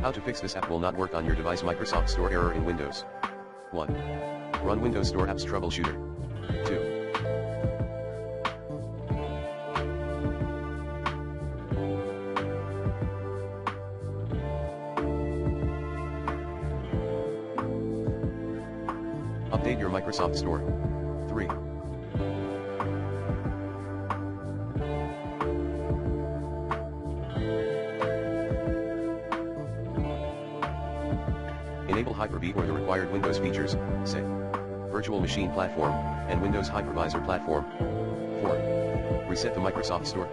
How to fix this app will not work on your device. Microsoft Store error in Windows. 1. Run Windows Store apps Troubleshooter. 2. Update your Microsoft Store. 3. Enable Hyper-V or the required Windows features, say Virtual Machine Platform, and Windows Hypervisor Platform. 4. Reset the Microsoft Store.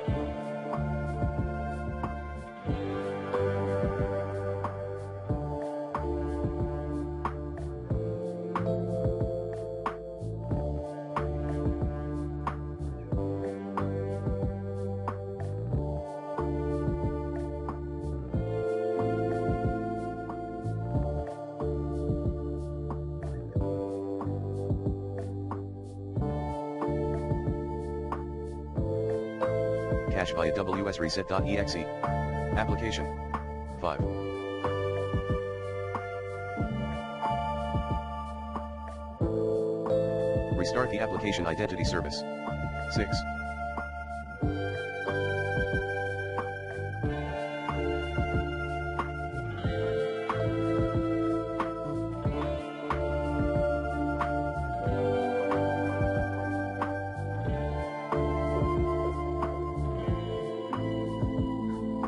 Cache via wsreset.exe. Application. 5. Restart the application identity service. 6.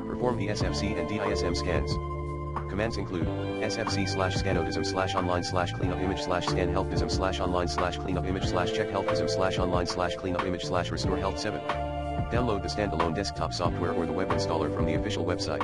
Perform the SFC and DISM scans. Commands include sfc/scanodism/online/cleanupimage/scan-healthdism/online/cleanupimage/restore health 7. Download the standalone desktop software or the web installer from the official website.